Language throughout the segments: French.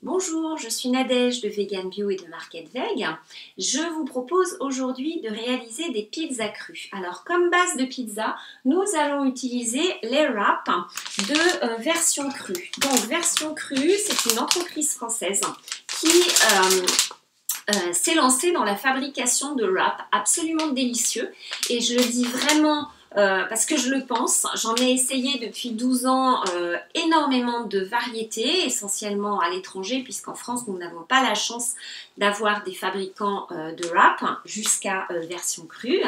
Bonjour, je suis Nadège de Vegan Bio et de Market Veg. Je vous propose aujourd'hui de réaliser des pizzas crues. Alors, comme base de pizza, nous allons utiliser les wraps de Version Crue. Donc, Version Crue, c'est une entreprise française qui s'est lancée dans la fabrication de wraps absolument délicieux. Et je le dis vraiment parce que je le pense. J'en ai essayé depuis 12 ans énormément de variétés, essentiellement à l'étranger, puisqu'en France, nous n'avons pas la chance d'avoir des fabricants de wraps jusqu'à Version Crue.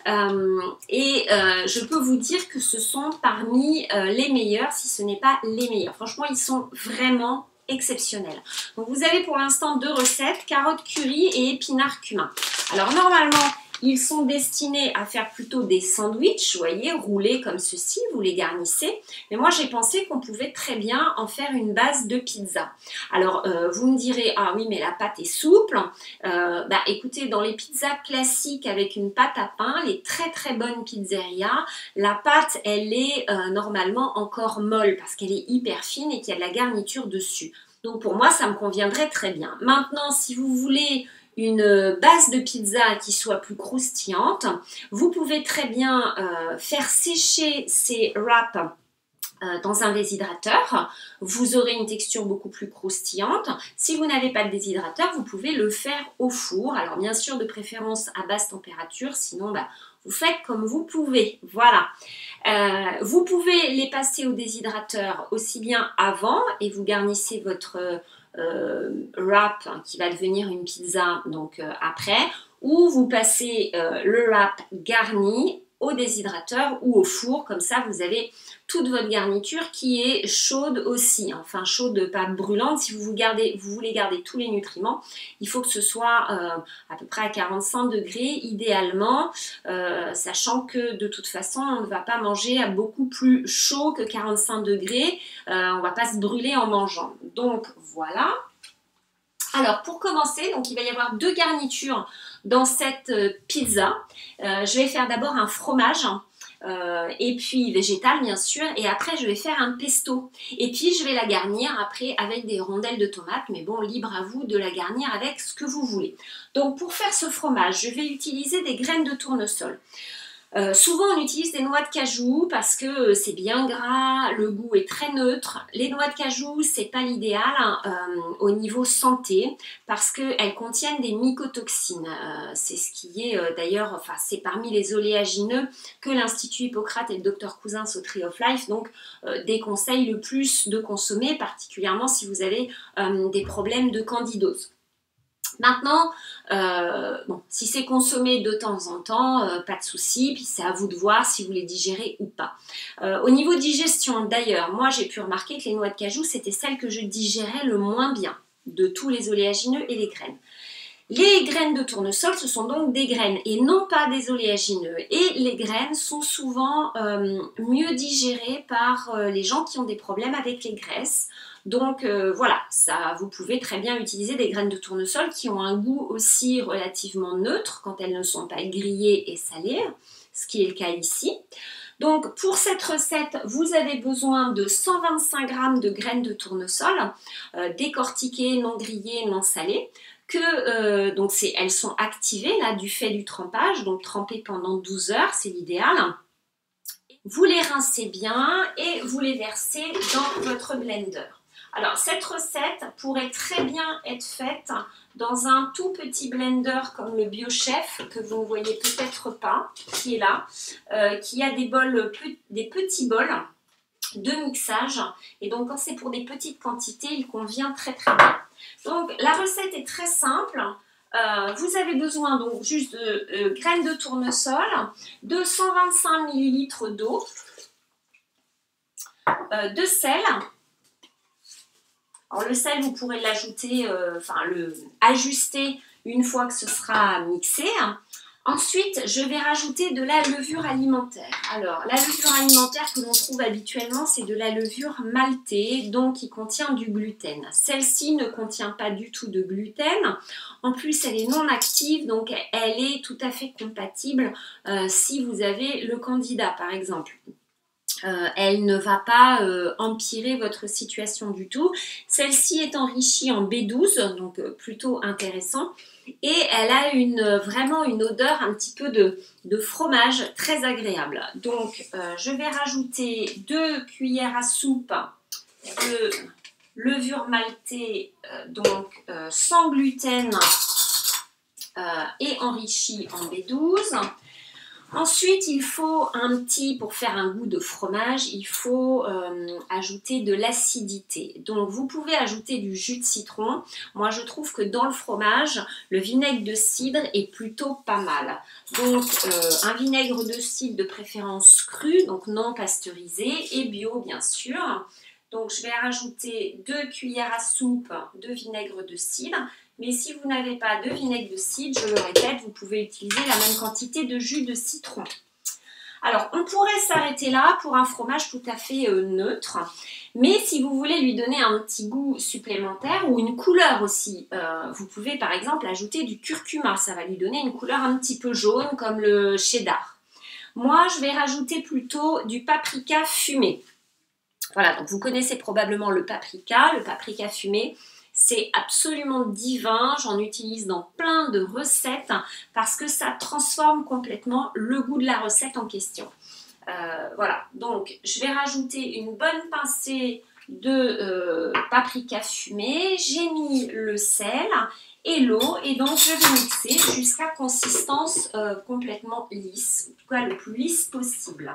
Je peux vous dire que ce sont parmi les meilleurs, si ce n'est pas les meilleurs. Franchement, ils sont vraiment exceptionnels. Donc vous avez pour l'instant deux recettes, carottes curry et épinards cumin. Alors normalement, ils sont destinés à faire plutôt des sandwichs, vous voyez, roulés comme ceci, vous les garnissez. Mais moi, j'ai pensé qu'on pouvait très bien en faire une base de pizza. Alors, vous me direz, ah oui, mais la pâte est souple. Écoutez, dans les pizzas classiques avec une pâte à pain, les très bonnes pizzerias, la pâte, elle est normalement encore molle parce qu'elle est hyper fine et qu'il y a de la garniture dessus. Donc, pour moi, ça me conviendrait très bien. Maintenant, si vous voulez une base de pizza qui soit plus croustillante, vous pouvez très bien faire sécher ces wraps dans un déshydrateur. Vous aurez une texture beaucoup plus croustillante. Si vous n'avez pas de déshydrateur, vous pouvez le faire au four. Alors bien sûr, de préférence à basse température, sinon vous faites comme vous pouvez. Voilà. Vous pouvez les passer au déshydrateur aussi bien avant et vous garnissez votre wrap qui va devenir une pizza donc après, ou vous passez le wrap garni au déshydrateur ou au four, comme ça vous avez toute votre garniture qui est chaude aussi, enfin chaude, pas brûlante. Si vous voulez garder tous les nutriments, il faut que ce soit à peu près à 45 degrés idéalement, sachant que de toute façon on ne va pas manger à beaucoup plus chaud que 45 degrés, on ne va pas se brûler en mangeant. Donc voilà. Alors pour commencer, donc il va y avoir deux garnitures dans cette pizza. Je vais faire d'abord un fromage et puis végétal bien sûr, et après je vais faire un pesto. Et puis je vais la garnir après avec des rondelles de tomates, mais bon, libre à vous de la garnir avec ce que vous voulez. Donc pour faire ce fromage, je vais utiliser des graines de tournesol. Souvent on utilise des noix de cajou parce que c'est bien gras, le goût est très neutre. Les noix de cajou, c'est pas l'idéal au niveau santé parce qu'elles contiennent des mycotoxines. C'est ce qui est d'ailleurs, enfin c'est parmi les oléagineux que l'Institut Hippocrate et le Dr Cousins au Tree of Life donc déconseillent le plus de consommer, particulièrement si vous avez des problèmes de candidose. Maintenant, si c'est consommé de temps en temps, pas de souci, puis c'est à vous de voir si vous les digérez ou pas. Au niveau digestion, d'ailleurs, moi j'ai pu remarquer que les noix de cajou, c'était celles que je digérais le moins bien de tous les oléagineux et les graines. Les graines de tournesol, ce sont donc des graines et non pas des oléagineux. Et les graines sont souvent mieux digérées par les gens qui ont des problèmes avec les graisses. Donc voilà, ça, vous pouvez très bien utiliser des graines de tournesol qui ont un goût aussi relativement neutre quand elles ne sont pas grillées et salées, ce qui est le cas ici. Donc pour cette recette, vous avez besoin de 125 g de graines de tournesol, décortiquées, non grillées, non salées. Elles sont activées là du fait du trempage, donc trempées pendant 12 heures, c'est l'idéal. Vous les rincez bien et vous les versez dans votre blender. Alors cette recette pourrait très bien être faite dans un tout petit blender comme le BioChef que vous ne voyez peut-être pas, qui est là, qui a des petits bols de mixage, et donc quand c'est pour des petites quantités, il convient très bien. Donc la recette est très simple. Vous avez besoin donc juste de graines de tournesol, de 125 ml d'eau, de sel. Alors le sel, vous pourrez l'ajouter, ajuster une fois que ce sera mixé. Ensuite, je vais rajouter de la levure alimentaire. Alors, la levure alimentaire que l'on trouve habituellement, c'est de la levure maltée, donc qui contient du gluten. Celle-ci ne contient pas du tout de gluten. En plus, elle est non active, donc elle est tout à fait compatible si vous avez le candida, par exemple. Elle ne va pas empirer votre situation du tout. Celle-ci est enrichie en B12, donc plutôt intéressant. Et elle a vraiment une odeur un petit peu de fromage très agréable. Donc je vais rajouter 2 cuillères à soupe de levure maltée, sans gluten et enrichie en B12. Ensuite, il faut pour faire un goût de fromage, il faut ajouter de l'acidité. Donc, vous pouvez ajouter du jus de citron. Moi, je trouve que dans le fromage, le vinaigre de cidre est plutôt pas mal. Donc, un vinaigre de cidre de préférence cru, donc non pasteurisé et bio, bien sûr. Donc, je vais rajouter 2 cuillères à soupe de vinaigre de cidre. Mais si vous n'avez pas de vinaigre de cidre, je le répète, vous pouvez utiliser la même quantité de jus de citron. Alors, on pourrait s'arrêter là pour un fromage tout à fait neutre. Mais si vous voulez lui donner un petit goût supplémentaire ou une couleur aussi, vous pouvez par exemple ajouter du curcuma. Ça va lui donner une couleur un petit peu jaune comme le cheddar. Moi, je vais rajouter plutôt du paprika fumé. Voilà, donc vous connaissez probablement le paprika fumé. C'est absolument divin, j'en utilise dans plein de recettes parce que ça transforme complètement le goût de la recette en question. Voilà, donc je vais rajouter une bonne pincée de paprika fumé, j'ai mis le sel et l'eau et donc je vais mixer jusqu'à consistance complètement lisse, en tout cas le plus lisse possible.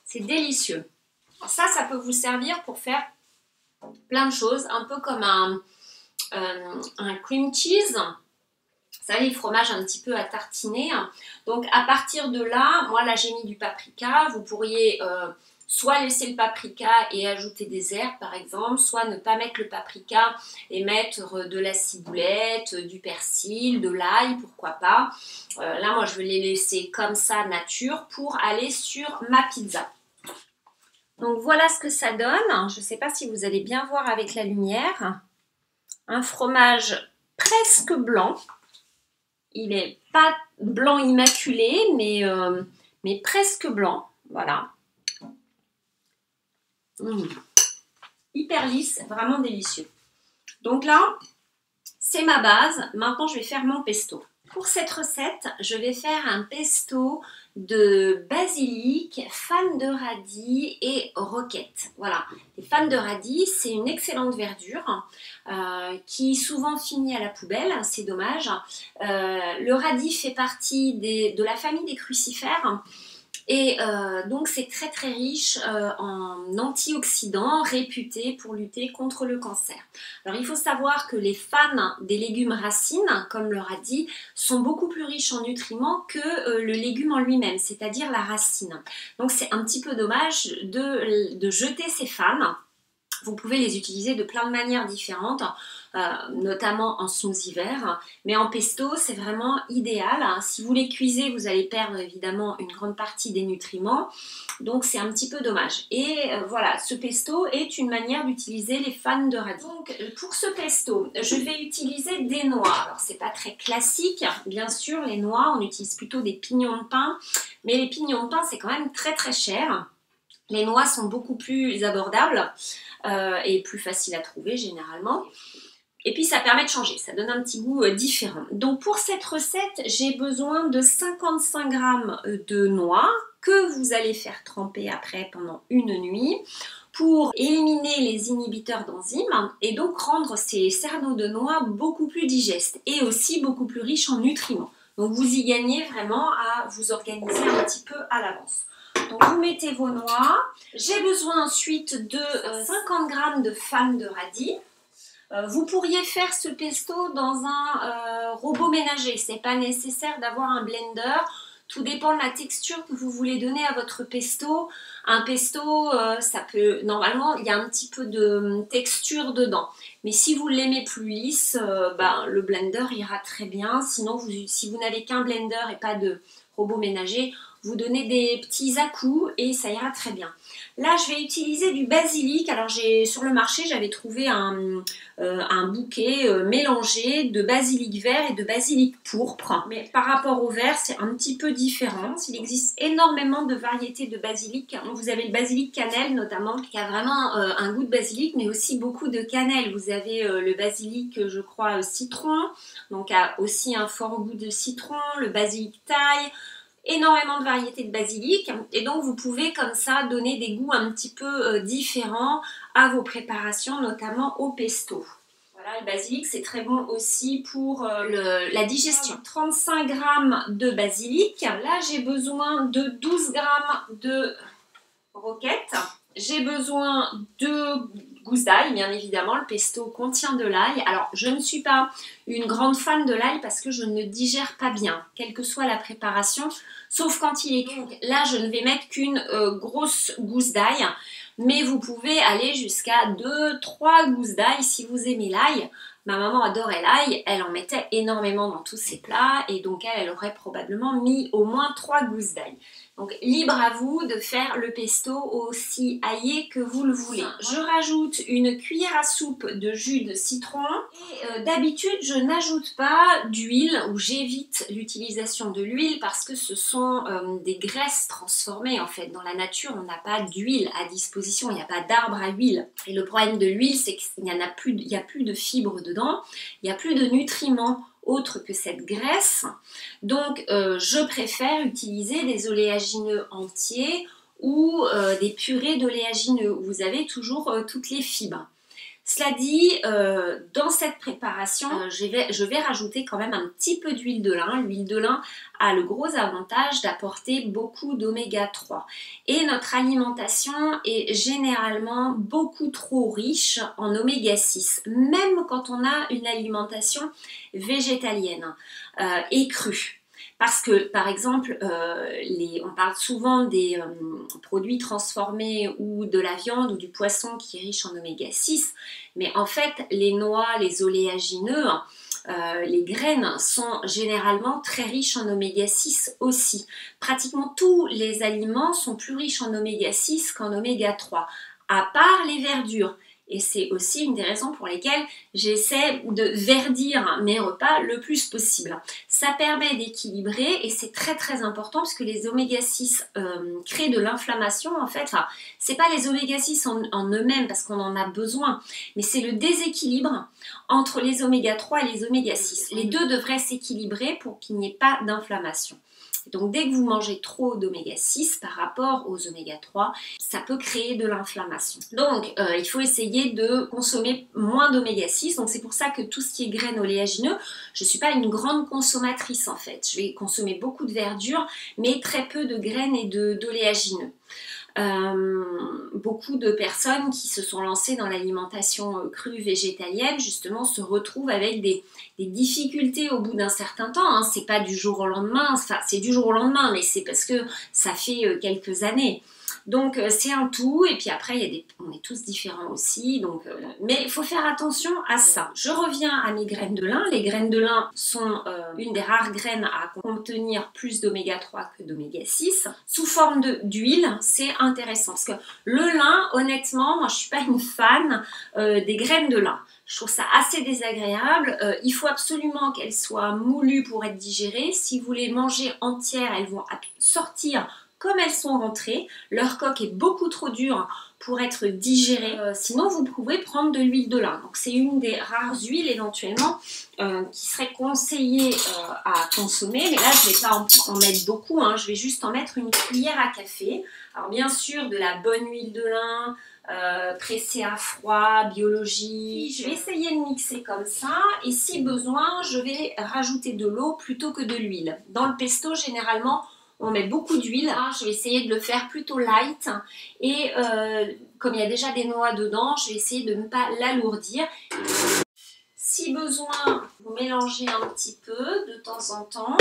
C'est délicieux. Alors ça peut vous servir pour faire plein de choses, un peu comme un cream cheese. Vous savez, le fromage un petit peu à tartiner. Donc à partir de là, moi là j'ai mis du paprika. Vous pourriez soit laisser le paprika et ajouter des herbes par exemple, soit ne pas mettre le paprika et mettre de la ciboulette, du persil, de l'ail, pourquoi pas. Là moi je vais les laisser comme ça nature pour aller sur ma pizza. Donc voilà ce que ça donne. Je ne sais pas si vous allez bien voir avec la lumière. Un fromage presque blanc. Il n'est pas blanc immaculé, mais presque blanc. Voilà. Hyper lisse, vraiment délicieux. Donc là, c'est ma base. Maintenant, je vais faire mon pesto. Pour cette recette, je vais faire un pesto de basilic, fan de radis et roquette. Voilà, les fans de radis, c'est une excellente verdure qui souvent finit à la poubelle, c'est dommage. Le radis fait partie de la famille des crucifères. Et donc c'est très très riche en antioxydants réputés pour lutter contre le cancer. Alors il faut savoir que les fans des légumes racines, comme le radis, sont beaucoup plus riches en nutriments que le légume en lui-même, c'est-à-dire la racine. Donc c'est un petit peu dommage de jeter ces fans. Vous pouvez les utiliser de plein de manières différentes, notamment en smoothie vert, mais en pesto c'est vraiment idéal. Si vous les cuisez, vous allez perdre évidemment une grande partie des nutriments, donc c'est un petit peu dommage. Et voilà, ce pesto est une manière d'utiliser les fans de radis. Donc pour ce pesto, je vais utiliser des noix. Alors c'est pas très classique, bien sûr, les noix, on utilise plutôt des pignons de pain, mais les pignons de pain c'est quand même très très cher. Les noix sont beaucoup plus abordables et plus faciles à trouver généralement. Et puis ça permet de changer, ça donne un petit goût différent. Donc pour cette recette, j'ai besoin de 55 g de noix que vous allez faire tremper après pendant une nuit pour éliminer les inhibiteurs d'enzymes et donc rendre ces cerneaux de noix beaucoup plus digestes et aussi beaucoup plus riches en nutriments. Donc vous y gagnez vraiment à vous organiser un petit peu à l'avance. Donc vous mettez vos noix. J'ai besoin ensuite de 50 g de fans de radis. Vous pourriez faire ce pesto dans un robot ménager. C'est pas nécessaire d'avoir un blender. Tout dépend de la texture que vous voulez donner à votre pesto. Un pesto, ça peut normalement il y a un petit peu de texture dedans. Mais si vous l'aimez plus lisse, le blender ira très bien. Sinon, si vous n'avez qu'un blender et pas de robot ménager, vous donnez des petits à-coups et ça ira très bien. Là, je vais utiliser du basilic. Alors, sur le marché, j'avais trouvé un bouquet mélangé de basilic vert et de basilic pourpre. Mais par rapport au vert, c'est un petit peu différent. Il existe énormément de variétés de basilic. Vous avez le basilic cannelle notamment, qui a vraiment un goût de basilic, mais aussi beaucoup de cannelle. Vous avez le basilic, je crois, citron, donc a aussi un fort goût de citron, le basilic thaï. Énormément de variétés de basilic et donc vous pouvez comme ça donner des goûts un petit peu différents à vos préparations, notamment au pesto. Voilà, le basilic c'est très bon aussi pour la digestion. 35 g de basilic, là j'ai besoin de 12 g de roquette, j'ai besoin de gousses d'ail, bien évidemment, le pesto contient de l'ail. Alors, je ne suis pas une grande fan de l'ail parce que je ne digère pas bien, quelle que soit la préparation, sauf quand il est cru. Donc là, je ne vais mettre qu'une grosse gousse d'ail, mais vous pouvez aller jusqu'à 2-3 gousses d'ail si vous aimez l'ail. Ma maman adorait l'ail, elle en mettait énormément dans tous ses plats et donc elle aurait probablement mis au moins 3 gousses d'ail. Donc libre à vous de faire le pesto aussi aillé que vous le voulez. Je rajoute une cuillère à soupe de jus de citron et d'habitude je n'ajoute pas d'huile ou j'évite l'utilisation de l'huile parce que ce sont des graisses transformées en fait. Dans la nature on n'a pas d'huile à disposition, il n'y a pas d'arbre à huile. Et le problème de l'huile c'est qu'il n'y a plus de fibres dedans, il n'y a plus de nutriments autre que cette graisse, donc je préfère utiliser des oléagineux entiers ou des purées d'oléagineux où vous avez toujours toutes les fibres. Cela dit, dans cette préparation, je vais rajouter quand même un petit peu d'huile de lin. L'huile de lin a le gros avantage d'apporter beaucoup d'oméga 3. Et notre alimentation est généralement beaucoup trop riche en oméga 6, même quand on a une alimentation végétalienne et crue. Parce que, par exemple, on parle souvent des produits transformés ou de la viande ou du poisson qui est riche en oméga 6, mais en fait, les noix, les oléagineux, les graines sont généralement très riches en oméga 6 aussi. Pratiquement tous les aliments sont plus riches en oméga 6 qu'en oméga 3, à part les verdures. Et c'est aussi une des raisons pour lesquelles j'essaie de verdir mes repas le plus possible. Ça permet d'équilibrer et c'est très très important parce que les oméga 6 créent de l'inflammation en fait. Enfin, c'est pas les oméga 6 en eux-mêmes parce qu'on en a besoin, mais c'est le déséquilibre entre les oméga 3 et les oméga 6. Les deux devraient s'équilibrer pour qu'il n'y ait pas d'inflammation. Donc dès que vous mangez trop d'oméga 6 par rapport aux oméga 3, ça peut créer de l'inflammation. Donc il faut essayer de consommer moins d'oméga 6. Donc c'est pour ça que tout ce qui est graines oléagineux, je ne suis pas une grande consommatrice en fait. Je vais consommer beaucoup de verdure, mais très peu de graines et d'oléagineux. Beaucoup de personnes qui se sont lancées dans l'alimentation crue végétalienne justement se retrouvent avec des difficultés au bout d'un certain temps, hein. C'est pas du jour au lendemain, enfin c'est du jour au lendemain mais c'est parce que ça fait quelques années. Donc c'est un tout et puis après on est tous différents aussi, donc, mais il faut faire attention à ça. Je reviens à mes graines de lin. Les graines de lin sont une des rares graines à contenir plus d'oméga 3 que d'oméga 6. Sous forme d'huile, c'est intéressant parce que le lin, honnêtement, moi je suis pas une fan des graines de lin. Je trouve ça assez désagréable. Il faut absolument qu'elles soient moulues pour être digérées. Si vous les mangez entières, elles vont sortir comme elles sont rentrées. Leur coque est beaucoup trop dure pour être digérée. Sinon, vous pouvez prendre de l'huile de lin. Donc, c'est une des rares huiles éventuellement qui serait conseillée à consommer. Mais là, je ne vais pas en mettre beaucoup. Hein. Je vais juste en mettre une cuillère à café. Alors, bien sûr, de la bonne huile de lin, pressée à froid, biologique. Je vais essayer de mixer comme ça. Et si besoin, je vais rajouter de l'eau plutôt que de l'huile. Dans le pesto, généralement, on met beaucoup d'huile. Je vais essayer de le faire plutôt light et comme il y a déjà des noix dedans, je vais essayer de ne pas l'alourdir. Si besoin, vous mélangez un petit peu de temps en temps.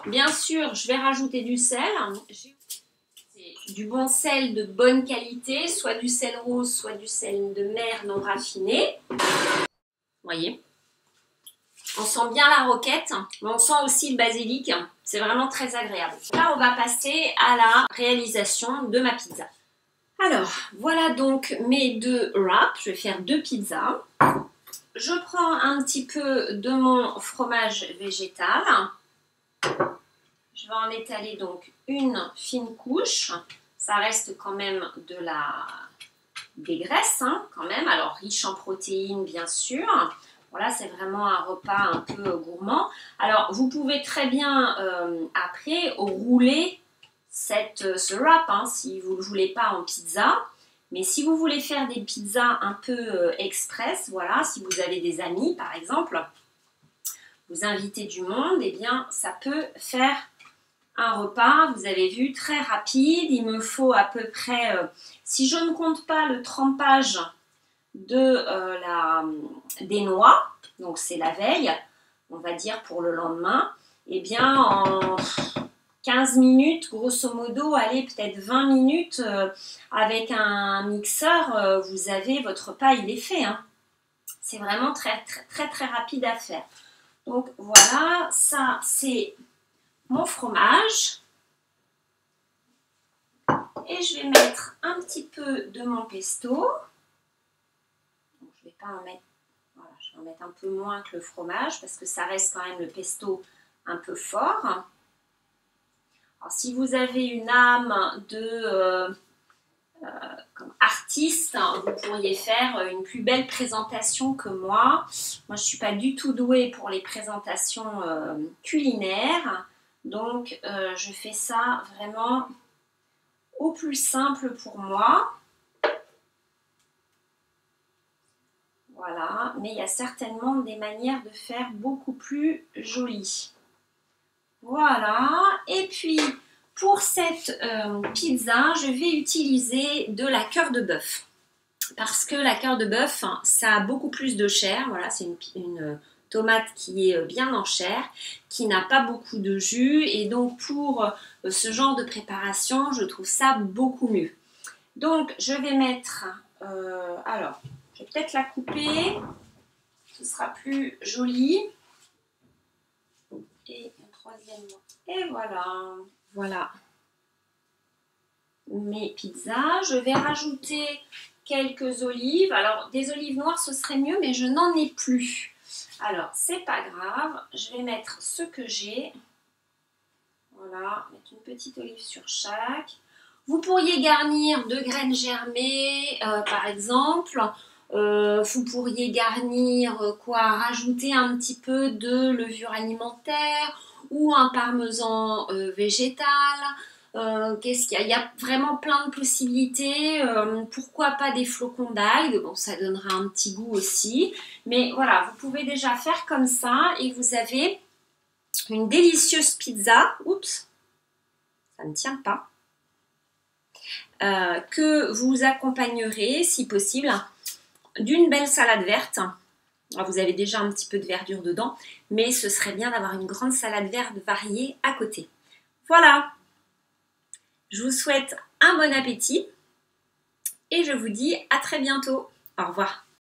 Bien sûr, je vais rajouter du sel. C'est du bon sel de bonne qualité, soit du sel rose, soit du sel de mer non raffiné. Voyez. On sent bien la roquette, mais on sent aussi le basilic. C'est vraiment très agréable. Là, on va passer à la réalisation de ma pizza. Alors, voilà donc mes 2 wraps. Je vais faire 2 pizzas. Je prends un petit peu de mon fromage végétal. Je vais en étaler donc une fine couche. Ça reste quand même des graisses, hein, quand même. Alors, riche en protéines, bien sûr. Voilà, c'est vraiment un repas un peu gourmand. Alors, vous pouvez très bien, après, rouler ce wrap, hein, si vous ne le voulez pas en pizza. Mais si vous voulez faire des pizzas un peu express, voilà, si vous avez des amis, par exemple, vous invitez du monde, eh bien, ça peut faire un repas, vous avez vu, très rapide. Il me faut à peu près, si je ne compte pas le trempage des noix, donc c'est la veille, on va dire pour le lendemain, eh bien en 15 minutes, grosso modo, allez, peut-être 20 minutes, avec un mixeur, vous avez votre repas, il est fait. Hein. C'est vraiment très, très, très, très rapide à faire. Donc voilà, ça c'est mon fromage. Et je vais mettre un petit peu de mon pesto. Donc, je ne vais pas en mettre, voilà, je vais en mettre un peu moins que le fromage parce que ça reste quand même le pesto un peu fort. Alors, si vous avez une âme comme artiste, vous pourriez faire une plus belle présentation que moi. Moi, je ne suis pas du tout douée pour les présentations culinaires. Donc, je fais ça vraiment au plus simple pour moi. Voilà, mais il y a certainement des manières de faire beaucoup plus jolies. Voilà, et puis pour cette pizza, je vais utiliser de la cœur de bœuf. Parce que la cœur de bœuf, ça a beaucoup plus de chair. Voilà, c'est une tomate qui est bien en chair, qui n'a pas beaucoup de jus. Et donc pour ce genre de préparation, je trouve ça beaucoup mieux. Donc je vais mettre, alors, je vais peut-être la couper, ce sera plus joli. Et un troisième. Et voilà, voilà mes pizzas. Je vais rajouter quelques olives. Alors, des olives noires, ce serait mieux, mais je n'en ai plus. Alors, c'est pas grave. Je vais mettre ce que j'ai. Voilà, mettre une petite olive sur chaque. Vous pourriez garnir de graines germées, par exemple. Vous pourriez garnir rajouter un petit peu de levure alimentaire ou un parmesan végétal. Qu'est-ce qu'il y a? Il y a vraiment plein de possibilités. Pourquoi pas des flocons d'algues? Bon, ça donnera un petit goût aussi. Mais voilà, vous pouvez déjà faire comme ça et vous avez une délicieuse pizza. Oups, ça ne tient pas. Que vous accompagnerez, si possible, d'une belle salade verte. Alors, vous avez déjà un petit peu de verdure dedans, mais ce serait bien d'avoir une grande salade verte variée à côté. Voilà, je vous souhaite un bon appétit et je vous dis à très bientôt. Au revoir.